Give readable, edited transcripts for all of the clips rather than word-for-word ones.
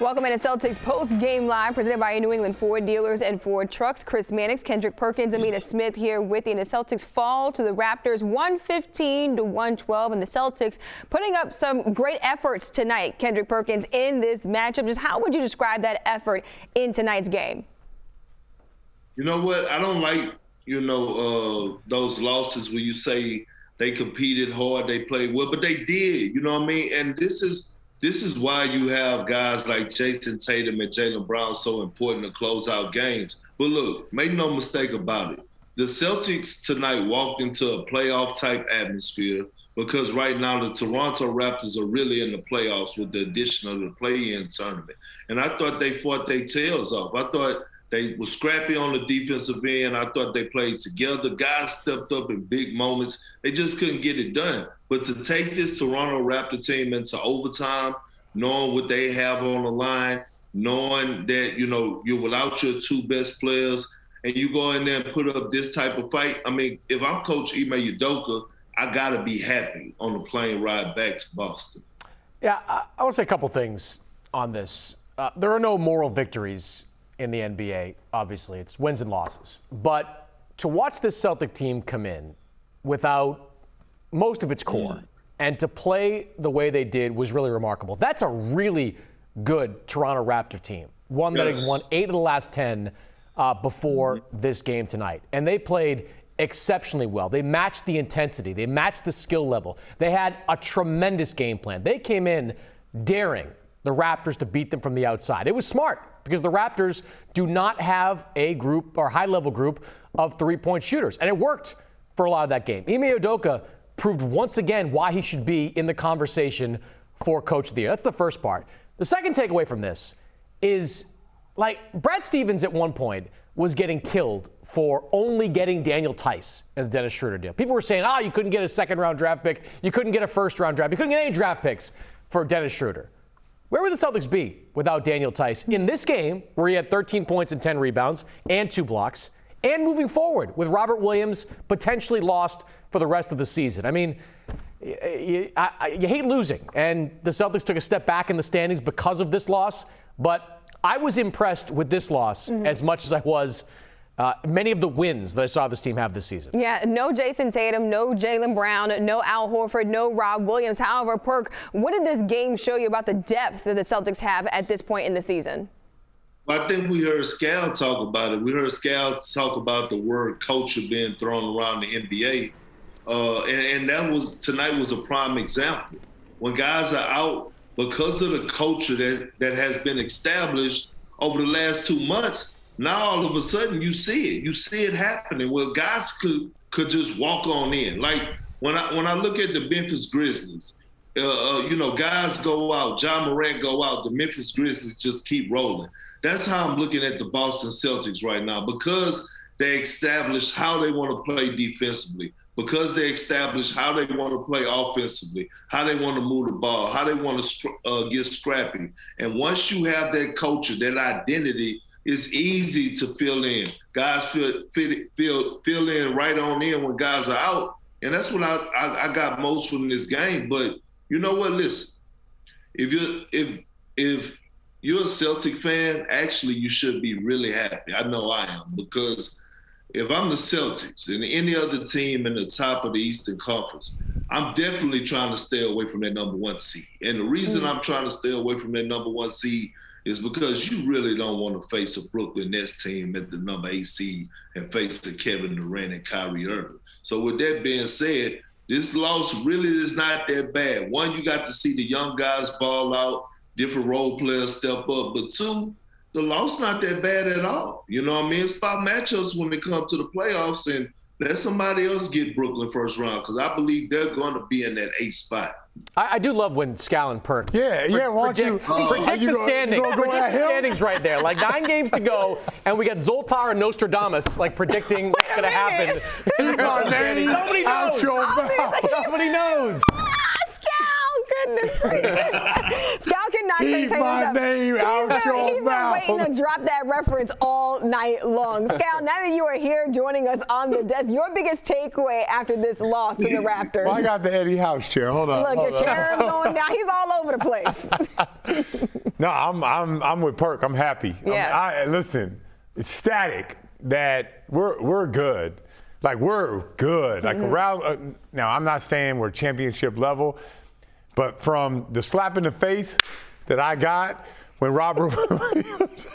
Welcome into Celtics post-game live, presented by your New England Ford dealers and Ford trucks. Chris Mannix, Kendrick, Perkins, Amina Smith here with you. And the Celtics fall to the Raptors 115-112, and the Celtics putting up some great efforts tonight, Kendrick, Perkins, in this matchup. Just how would you describe that effort in tonight's game? You know what? I don't like, those losses where you say they competed hard, they played well, but they did, you know what I mean? And this is why you have guys like Jayson Tatum and Jaylen Brown so important to close out games. But look, make no mistake about it. The Celtics tonight walked into a playoff-type atmosphere because right now the Toronto Raptors are really in the playoffs with the addition of the play-in tournament. And I thought they fought their tails off. I thought they were scrappy on the defensive end. I thought they played together. Guys stepped up in big moments. They just couldn't get it done. But to take this Toronto Raptor team into overtime, knowing what they have on the line, knowing that, you're without your two best players, and you go in there and put up this type of fight, I mean, if I'm Coach Ime Udoka, I got to be happy on the plane ride back to Boston. Yeah, I want to say a couple things on this. There are no moral victories in the NBA, obviously. It's wins and losses. But to watch this Celtic team come in without most of its core and to play the way they did was really remarkable. That's a really good Toronto Raptor team, one that had won 8 of the last 10 before this game tonight. And they played exceptionally well. They matched the intensity. They matched the skill level. They had a tremendous game plan. They came in daring the Raptors to beat them from the outside. It was smart because the Raptors do not have a group or high-level group of three-point shooters. And it worked for a lot of that game. Ime Udoka proved once again why he should be in the conversation for Coach of the Year. That's the first part. The second takeaway from this is, Brad Stevens at one point was getting killed for only getting Daniel Tice in the Dennis Schroeder deal. People were saying, you couldn't get a second-round draft pick. You couldn't get a first-round draft. You couldn't get any draft picks for Dennis Schroeder. Where would the Celtics be without Daniel Tice in this game where he had 13 points and 10 rebounds and 2 blocks, and moving forward with Robert Williams potentially lost for the rest of the season? I mean, you hate losing, and the Celtics took a step back in the standings because of this loss, but I was impressed with this loss as much as I was many of the wins that I saw this team have this season. Yeah, no Jayson Tatum, no Jaylen Brown, no Al Horford, no Rob Williams. However, Perk, what did this game show you about the depth that the Celtics have at this point in the season? Well, I think we heard Scal talk about it. We heard Scal talk about the word culture being thrown around the NBA. And tonight was a prime example. When guys are out, because of the culture that has been established over the last 2 months, now all of a sudden you see it. You see it happening where guys could just walk on in. Like when I look at the Memphis Grizzlies, guys go out, John Morant go out, the Memphis Grizzlies just keep rolling. That's how I'm looking at the Boston Celtics right now, because they established how they want to play defensively, because they established how they want to play offensively, how they want to move the ball, how they want to get scrappy. And once you have that culture, that identity, it's easy to fill in. Guys fill in right on in when guys are out. And that's what I got most from this game. But you know what? Listen, if you're a Celtic fan, actually you should be really happy. I know I am, because if I'm the Celtics and any other team in the top of the Eastern Conference, I'm definitely trying to stay away from that number 1 seed. And the reason I'm trying to stay away from that number 1 seed is because you really don't want to face a Brooklyn Nets team at the number 8 seed and face a Kevin Durant and Kyrie Irving. So with that being said, this loss really is not that bad. One, you got to see the young guys ball out, different role players step up. But two, the loss not that bad at all. You know what I mean? It's about matchups when it comes to the playoffs, and let somebody else get Brooklyn first round, because I believe they're going to be in that 8th spot. I do love when Scal and Perk predict the standings. Predict the standings right there. 9 games to go, and we got Zoltar and Nostradamus predicting what's going to happen. Nobody knows. Nobody knows. Scal, Goodness gracious. Scout cannot contain Keep my himself. name out your He's been mouth. waiting to drop that reference all night long. Scout, now that you are here joining us on the desk, your biggest takeaway after this loss to the Raptors? Well, I got the Eddie House chair. Hold on. Look, your chair is going down. He's all over the place. No, I'm with Perk. I'm happy. Yeah. Listen, it's static that we're good. Like, we're good. Like, around, now, I'm not saying we're championship level, but from the slap in the face that I got when Robert Williams,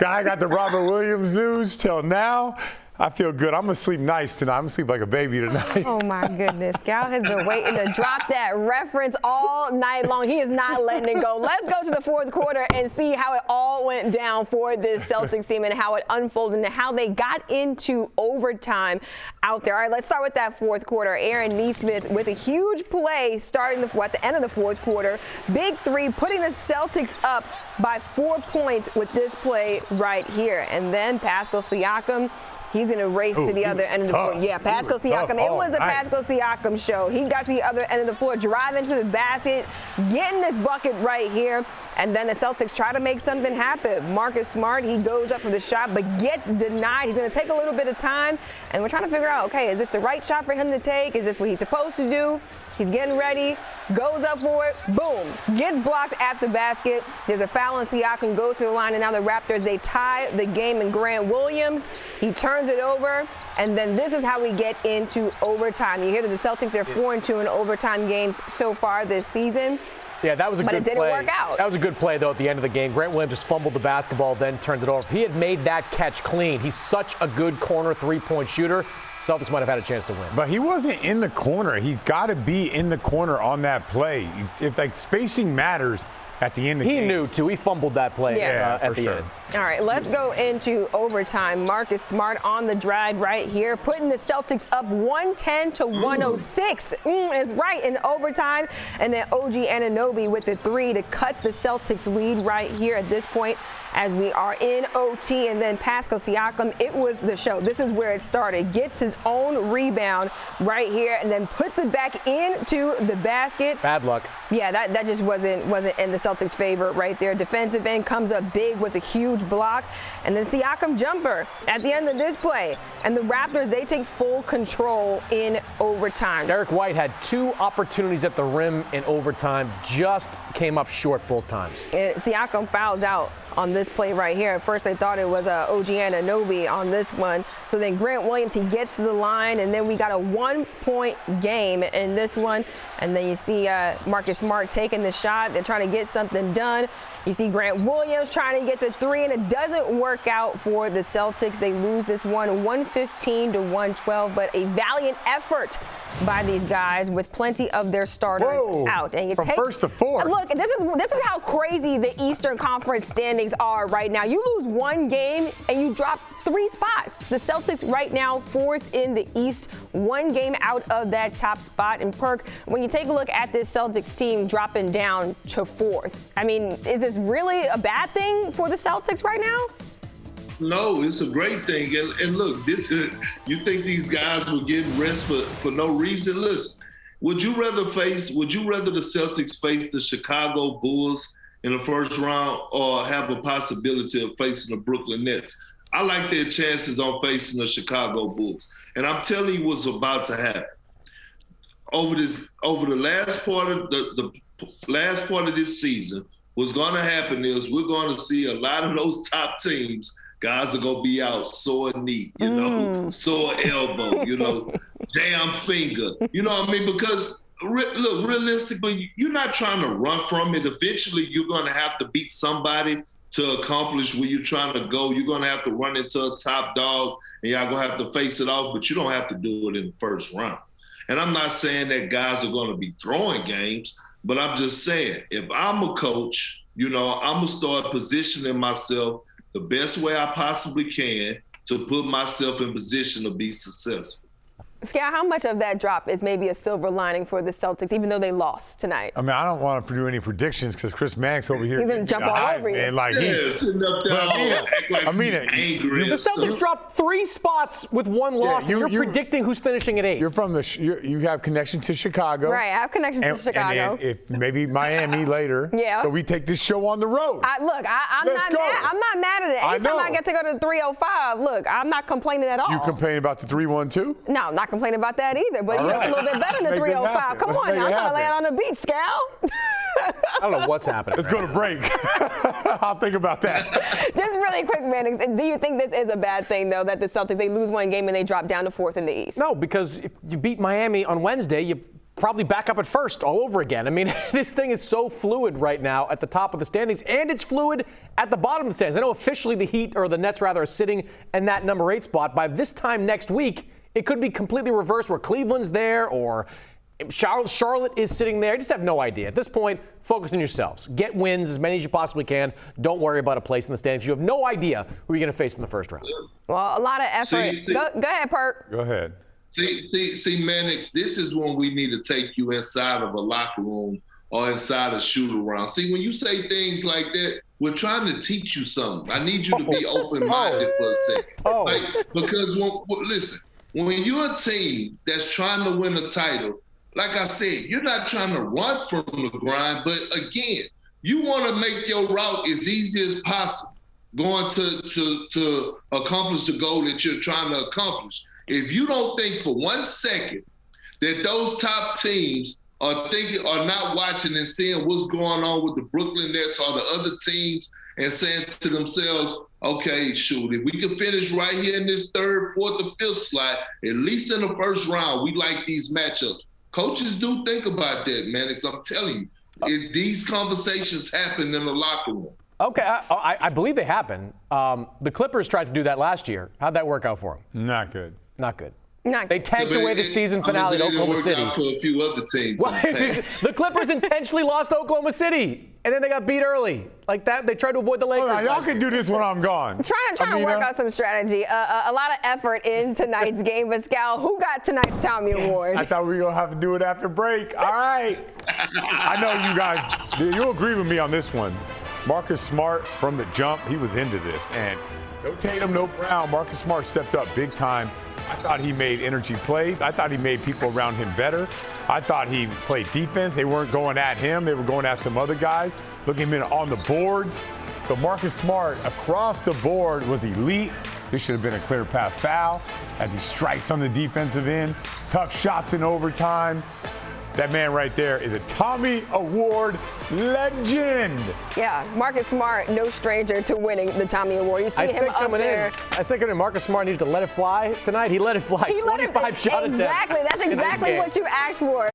I got the Robert Williams news till now, I feel good. I'm going to sleep nice tonight. I'm going to sleep like a baby tonight. Oh, my goodness. Scout has been waiting to drop that reference all night long. He is not letting it go. Let's go to the fourth quarter and see how it all went down for this Celtics team and how it unfolded and how they got into overtime out there. All right, let's start with that fourth quarter. Amina Smith with a huge play starting at the end of the fourth quarter. Big three, putting the Celtics up by 4 points with this play right here. And then Pascal Siakam, he's going to race to the other end of the floor. Yeah, Pascal Siakam. It was a Pascal Siakam show. He got to the other end of the floor, driving to the basket, getting this bucket right here. And then the Celtics try to make something happen. Marcus Smart, he goes up for the shot, but gets denied. He's going to take a little bit of time. And we're trying to figure out, okay, is this the right shot for him to take? Is this what he's supposed to do? He's getting ready, goes up for it, boom, gets blocked at the basket. There's a foul on Siakam, goes to the line, and now the Raptors, they tie the game, and Grant Williams, he turns it over, and then this is how we get into overtime. You hear that the Celtics are 4-2 in overtime games so far this season. Yeah, that was a good play. But it didn't work out. That was a good play, though, at the end of the game. Grant Williams just fumbled the basketball, then turned it over. If he had made that catch clean, he's such a good corner three-point shooter. Celtics might have had a chance to win. But he wasn't in the corner. He's got to be in the corner on that play. If, like, spacing matters at the end of the game. He knew, too. He fumbled that play at the end. All right, let's go into overtime. Marcus Smart on the drive right here, putting the Celtics up 110-106. Is right in overtime. And then OG Anunoby with the three to cut the Celtics lead right here at this point as we are in OT. And then Pascal Siakam, it was the show. This is where it started. Gets his own rebound right here and then puts it back into the basket. Bad luck. Yeah, that just wasn't in the Celtics' favor right there. Defensive end comes up big with a huge block. And then Siakam jumper at the end of this play. And the Raptors, they take full control in overtime. Derek White had 2 opportunities at the rim in overtime, just came up short both times. Siakam fouls out on this play right here. At first I thought it was OG Anunoby on this one. So then Grant Williams, he gets to the line, and then we got a 1-point game in this one. And then you see Marcus Smart taking the shot. They're trying to get something done. You see Grant Williams trying to get the three, and it doesn't work out for the Celtics. They lose this one 115-112, but a valiant effort by these guys with plenty of their starters out. And from first to fourth. Look, this is how crazy the Eastern Conference standings are right now. You lose one game and you drop 3 spots. The Celtics right now 4th in the East, 1 game out of that top spot. And Perk, when you take a look at this Celtics team dropping down to 4th, I mean, is this really a bad thing for the Celtics right now? No, it's a great thing. And look, you think these guys were getting rest for no reason? Listen, would you rather the Celtics face the Chicago Bulls in the first round or have a possibility of facing the Brooklyn Nets? I like their chances on facing the Chicago Bulls. And I'm telling you what's about to happen. Over the last part of the last part of this season, what's going to happen is we're going to see a lot of those top teams. Guys are going to be out sore knee, sore elbow, jam finger. You know what I mean? Because, look, realistically, you're not trying to run from it. Eventually, you're going to have to beat somebody to accomplish where you're trying to go. You're going to have to run into a top dog, and y'all going to have to face it off, but you don't have to do it in the first round. And I'm not saying that guys are going to be throwing games, but I'm just saying, if I'm a coach, I'm going to start positioning myself the best way I possibly can to put myself in position to be successful. Scal, how much of that drop is maybe a silver lining for the Celtics, even though they lost tonight? I mean, I don't want to do any predictions because Chris Mannix over here. He's going to jump all over you. Like sitting up there act like angry. The Celtics dropped 3 spots with 1 loss, and you're predicting who's finishing at 8. You're from you have connection to Chicago. Right, I have connection to Chicago. And if maybe Miami later. Yeah. So we take this show on the road. I'm not mad at it. Anytime I get to go to the 305, look, I'm not complaining at all. You complaining about the 312? No, I'm not complaining about that either. But he was a little bit better than the 305. Come on, now, I'm trying to land on the beach, Scal. I don't know what's happening. Let's go to break. I'll think about that. Just really quick, Mannix, do you think this is a bad thing, though, that the Celtics, they lose one game and they drop down to 4th in the East? No, because if you beat Miami on Wednesday, you probably back up at 1st all over again. I mean, this thing is so fluid right now at the top of the standings, and it's fluid at the bottom of the standings. I know officially the Heat, or the Nets rather, are sitting in that number 8 spot. By this time next week, it could be completely reversed where Cleveland's there or Charlotte is sitting there. I just have no idea. At this point, focus on yourselves. Get wins, as many as you possibly can. Don't worry about a place in the standings. You have no idea who you're going to face in the first round. Well, a lot of effort. Go ahead, Perk. Go ahead. See, Mannix, this is when we need to take you inside of a locker room or inside a shoot-around. See, when you say things like that, we're trying to teach you something. I need you to be open-minded for a second. Because, listen, when you're a team that's trying to win a title, like I said, you're not trying to run from the grind, but again, you want to make your route as easy as possible, going to accomplish the goal that you're trying to accomplish. If you don't think for 1 second that those top teams are not watching and seeing what's going on with the Brooklyn Nets or the other teams and saying to themselves, okay, shoot, if we can finish right here in this 3rd, 4th, or 5th slot, at least in the first round, we like these matchups. Coaches do think about that, man. I'm telling you, these conversations happen in the locker room. Okay, I believe they happen. The Clippers tried to do that last year. How'd that work out for them? Not good. Not good. They tanked away the season finale at Oklahoma City. For a few other teams. The Clippers intentionally lost to Oklahoma City, and then they got beat early. Like that, they tried to avoid the Lakers. Right, y'all can do this when I'm gone. Trying to work out some strategy. A lot of effort in tonight's game. But, Scal, who got tonight's Tommy Award? I thought we were going to have to do it after break. All right. I know you guys, you'll agree with me on this one. Marcus Smart, from the jump, he was into this. And no Tatum, no Brown. Marcus Smart stepped up big time. I thought he made energy plays. I thought he made people around him better. I thought he played defense. They weren't going at him. They were going at some other guys. Look at him on the boards. So Marcus Smart, across the board, was elite. This should have been a clear path foul as he strikes on the defensive end. Tough shots in overtime. That man right there is a Tommy Award legend. Yeah, Marcus Smart, no stranger to winning the Tommy Award. You see him up there. I said coming in, Marcus Smart needed to let it fly tonight. He let it fly. 25 shot attempts. Exactly. That's exactly what you asked for.